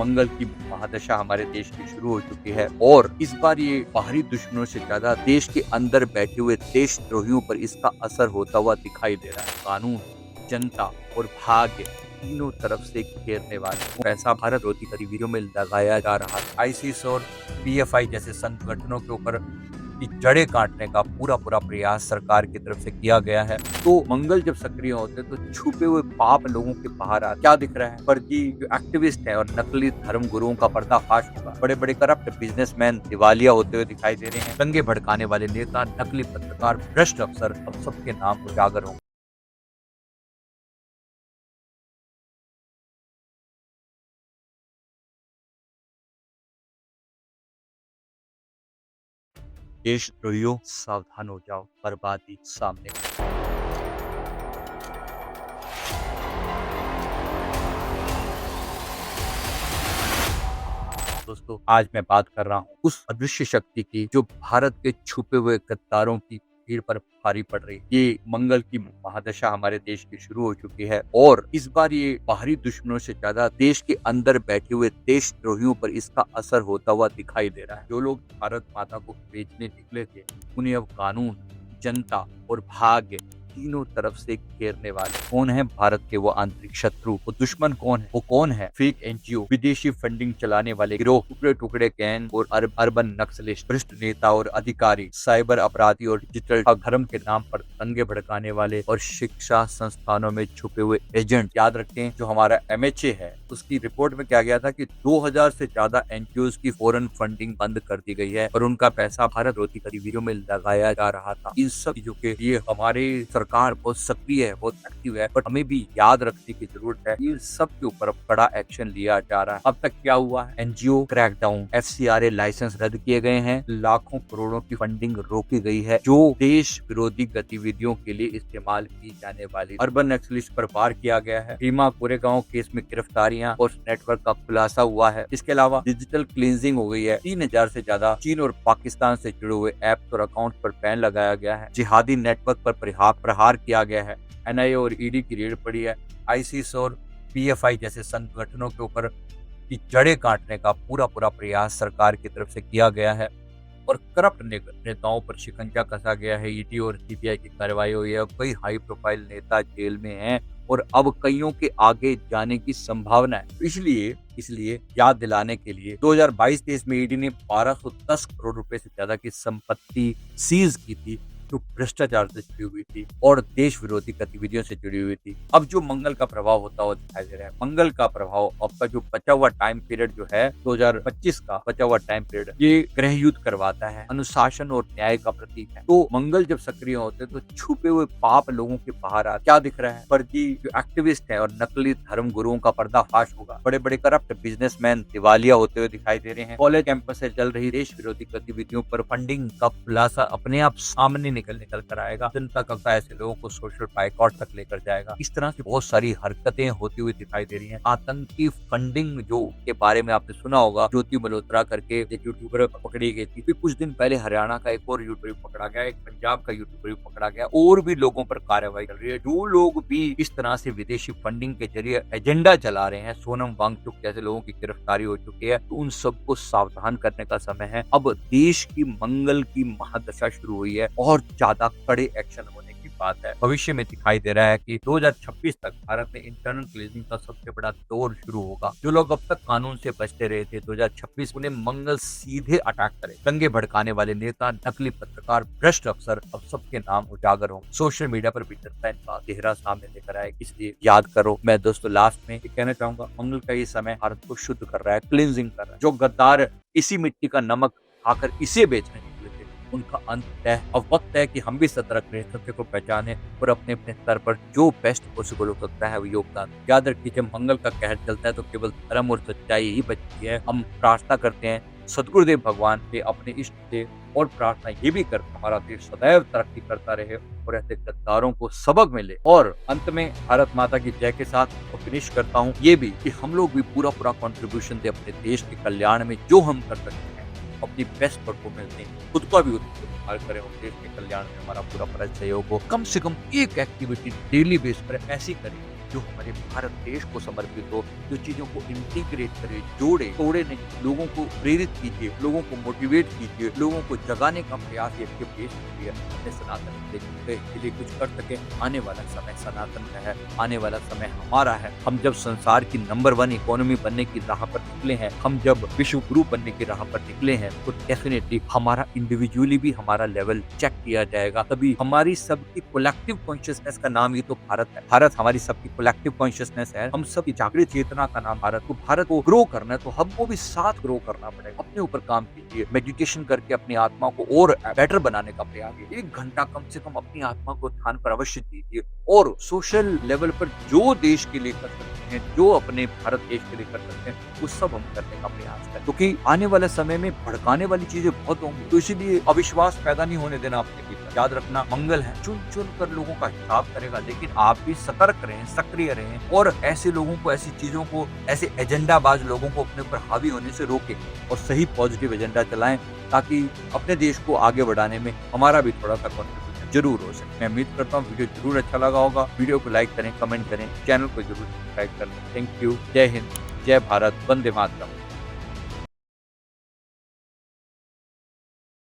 मंगल की महादशा हमारे देश की शुरू हो चुकी है और इस बार ये बाहरी दुश्मनों से ज्यादा देश के अंदर बैठे हुए देशद्रोहियों पर इसका असर होता हुआ दिखाई दे रहा है। कानून, जनता और भाग्य तीनों तरफ से घेरने वाले पैसा भारत विरोधी गतिविधियों में लगाया जा रहा है। आईसिस और पीएफआई जैसे संगठनों के ऊपर की जड़ें काटने का पूरा प्रयास सरकार की तरफ से किया गया है। तो मंगल जब सक्रिय होते तो छुपे हुए पाप लोगों के बाहर आते। क्या दिख रहा है? फर्जी जो एक्टिविस्ट है और नकली धर्म गुरुओं का पर्दाफाश होगा। बड़े बड़े करप्ट बिजनेसमैन दिवालिया होते हुए दिखाई दे रहे हैं। दंगे भड़काने वाले नेता, नकली पत्रकार, भ्रष्ट अफसर अब सबके नाम उजागर होंगे। देशद्रोहियों सावधान हो जाओ, बर्बादी सामने। दोस्तों, आज मैं बात कर रहा हूँ उस अदृश्य शक्ति की जो भारत के छुपे हुए गद्दारों की भीड़ पर भारी पड़ रही है। ये मंगल की महादशा हमारे देश की शुरू हो चुकी है और इस बार ये बाहरी दुश्मनों से ज्यादा देश के अंदर बैठे हुए देशद्रोहियों पर इसका असर होता हुआ दिखाई दे रहा है। जो लोग भारत माता को बेचने निकले थे, उन्हें अब कानून, जनता और भाग्य तीनों तरफ से घेरने वाले। कौन है भारत के वो आंतरिक शत्रु? वो दुश्मन कौन है? वो कौन है? फेक एनजीओ, विदेशी फंडिंग चलाने वाले गिरोह, टुकड़े टुकड़े गैंग और अर्बन नक्सलिस्ट, भ्रष्ट नेता और अधिकारी, साइबर अपराधी और डिजिटल धर्म के नाम पर दंगे भड़काने वाले और शिक्षा संस्थानों में छुपे हुए एजेंट। याद रखें, जो हमारा एमएचए है उसकी रिपोर्ट में क्या गया था कि 2000 से ज्यादा एनजीओ की फॉरेन फंडिंग बंद कर दी गई है और उनका पैसा भारत विरोधी गतिविधियों में लगाया जा रहा था। इन सब चीजों के लिए हमारे सरकार बहुत सक्रिय है, बहुत एक्टिव है, बट हमें भी याद रखने की जरूरत है। इन सब के ऊपर बड़ा एक्शन लिया जा रहा है। अब तक क्या हुआ है? एनजीओ क्रैकडाउन, एफसीआरए लाइसेंस रद्द किए गए हैं, लाखों करोड़ों की फंडिंग रोकी गई है जो देश विरोधी गतिविधियों के लिए इस्तेमाल की जाने वाली। अर्बन नक्सलिस्ट पर वार किया गया है। भीमा कोरेगांव केस में गिरफ्तारियां और नेटवर्क का खुलासा हुआ है। इसके अलावा डिजिटल क्लींजिंग हो गई है। 3000 से ज्यादा चीन और पाकिस्तान से जुड़े हुए ऐप्स और अकाउंट पर बैन लगाया गया है। जिहादी नेटवर्क पर प्रहार किया गया है। एनआईए और ईडी की रेड पड़ी है। आईसिस और पीएफआई जैसे संगठनों के ऊपर की जड़ें काटने का पूरा प्रयास सरकार की तरफ से किया गया है और करप्ट नेताओं पर शिकंजा कसा गया है। ईडी और सीबीआई की कार्रवाई हुई है। कई हाई प्रोफाइल नेता जेल में हैं और अब कईयों के आगे जाने की संभावना है। इसलिए याद दिलाने के लिए 2022-23 में ईडी ने 1210 करोड़ रुपए से ज्यादा की संपत्ति सीज की थी जो भ्रष्टाचार से जुड़ी हुई थी और देश विरोधी गतिविधियों से जुड़ी हुई थी। अब जो मंगल का प्रभाव होता हुआ दिखाई दे रहा है, मंगल का प्रभाव आपका जो बचा हुआ टाइम पीरियड जो है 2025 का बचा हुआ टाइम पीरियड, ये गृह युद्ध करवाता है, अनुशासन और न्याय का प्रतीक है। तो मंगल जब सक्रिय होते हैं तो छुपे हुए पाप लोगों के बाहर आते। क्या दिख रहा है? फर्जी जो एक्टिविस्ट है और नकली धर्म गुरुओं का पर्दाफाश होगा। बड़े बड़े करप्ट बिजनेसमैन दिवालिया होते हुए दिखाई दे रहे हैं। कॉलेज कैंपस से चल रही देश विरोधी गतिविधियों पर फंडिंग का खुलासा अपने आप सामने निकल कर आएगा। जनता का ऐसे लोगों को सोशल बाइकआउट तक लेकर जाएगा। इस तरह की बहुत सारी हरकतें होती हुई दिखाई दे रही हैं। आतंकी फंडिंग जो के बारे में आपने सुना होगा, ज्योति मल्होत्रा करके एक यूट्यूबर पकड़ी गई थी। फिर कुछ दिन पहले हरियाणा का एक और यूट्यूबर पकड़ा गया, एक पंजाब का यूट्यूबर पकड़ा गया और भी लोगों पर कार्रवाई चल रही है। जो लोग भी इस तरह से विदेशी फंडिंग के जरिए एजेंडा चला रहे हैं, सोनम वांगचुक जैसे लोगों की गिरफ्तारी हो चुकी है, तो उन सबको सावधान करने का समय है। अब देश की मंगल की महादशा शुरू हुई है और ज्यादा कड़े एक्शन होने की बात है। भविष्य में दिखाई दे रहा है कि 2026 तक भारत में इंटरनल क्लीनिंग का सबसे बड़ा दौर शुरू होगा। जो लोग अब तक कानून से बचते रहे थे, 2026 उन्हें मंगल सीधे अटैक करे। दंगे भड़काने वाले नेता, नकली पत्रकार, भ्रष्ट अफसर अब सबके नाम उजागर होंगे। सोशल मीडिया पर भी जनता इनका चेहरा सामने लेकर आए, इसलिए याद करो। मैं दोस्तों लास्ट में कहना चाहूंगा, मंगल का ये समय भारत को शुद्ध कर रहा है, क्लींजिंग कर रहा है। जो गद्दार इसी मिट्टी का नमक खाकर इसे बेचने उनका अंत तय। अब वक्त है कि हम भी सतर्क रहे, सत्य को पहचाने और अपने अपने स्तर पर जो बेस्ट पॉसिबल हो सकता है वो योगदान। याद रखिए, जब मंगल का कहर चलता है तो केवल धर्म और सच्चाई ही बचती है। हम प्रार्थना करते हैं सदगुरुदेव भगवान से, अपने इष्ट से, और प्रार्थना ये भी करते हमारा देश सदैव तरक्की करता रहे और ऐसे गद्दारों को सबक मिले। और अंत में भारत माता की जय के साथ फिनिश करता हूँ ये भी कि हम लोग भी पूरा कंट्रीब्यूशन दे अपने देश के कल्याण में, जो हम कर सकते हैं अपनी बेस्ट परफॉर्मेंस दें, खुद का भी उत्साह करें और देश के कल्याण में हमारा पूरा सहयोग हो। कम से कम एक एक्टिविटी डेली बेस पर ऐसी करें जो हमारे भारत देश को समर्पित हो, जो चीजों को इंटीग्रेट करे, जोड़े, तोड़े नहीं, लोगों को प्रेरित कीजिए, लोगों को मोटिवेट कीजिए, लोगों को जगाने का प्रयास ये पेश कीजिए अपने सनातन के लिए कुछ कर सके। आने वाला समय सनातन का है, आने वाला समय हमारा है। हम जब संसार की नंबर 1 इकोनॉमी बनने की राह पर निकले हैं, हम जब विश्व गुरु बनने की राह पर निकले हैं, तो डेफिनेटली हमारा इंडिविजुअली भी हमारा लेवल चेक किया जाएगा। तभी हमारी सबकी कोलेक्टिव कॉन्शियसनेस का नाम ही तो भारत है। भारत हमारी सबकी कोलेक्टिव कॉन्शियसनेस है। हम सबकी जागृत चेतना का नाम भारत। तो भारत को ग्रो करना है तो हमको भी साथ ग्रो करना पड़ेगा। अपने ऊपर काम कीजिए, मेडिटेशन करके अपनी आत्मा को और बेटर बनाने का प्रयास कीजिए। 1 घंटा कम से कम अपनी आत्मा को ध्यान पर अवश्य दीजिए और सोशल लेवल पर जो देश के लिए कर सकते हैं, जो अपने भारत देश के लिए कर सकते हैं, वो सब हम करने का प्रयास करें। क्योंकि आने वाले समय में भड़काने वाली चीजें बहुत होंगी, तो इसीलिए अविश्वास पैदा नहीं होने देना अपने भीतर। याद रखना, मंगल है, चुन चुन कर लोगों का हिसाब करेगा, लेकिन आप भी सतर्क रहें, सक्रिय रहें और ऐसे लोगों को, ऐसी चीजों को, ऐसे एजेंडाबाज लोगों को अपने ऊपर हावी होने से रोकें और सही पॉजिटिव एजेंडा चलाएं, ताकि अपने देश को आगे बढ़ाने में हमारा भी थोड़ा सा कॉन्ट्रीब्यूशन जरूर हो सके। मैं उम्मीद करता हूँ वीडियो जरूर अच्छा लगा होगा। वीडियो को लाइक करें, कमेंट करें, चैनल को जरूर सब्सक्राइब करें। Thank you. जय हिंद, जय भारत, वंदे मातरम।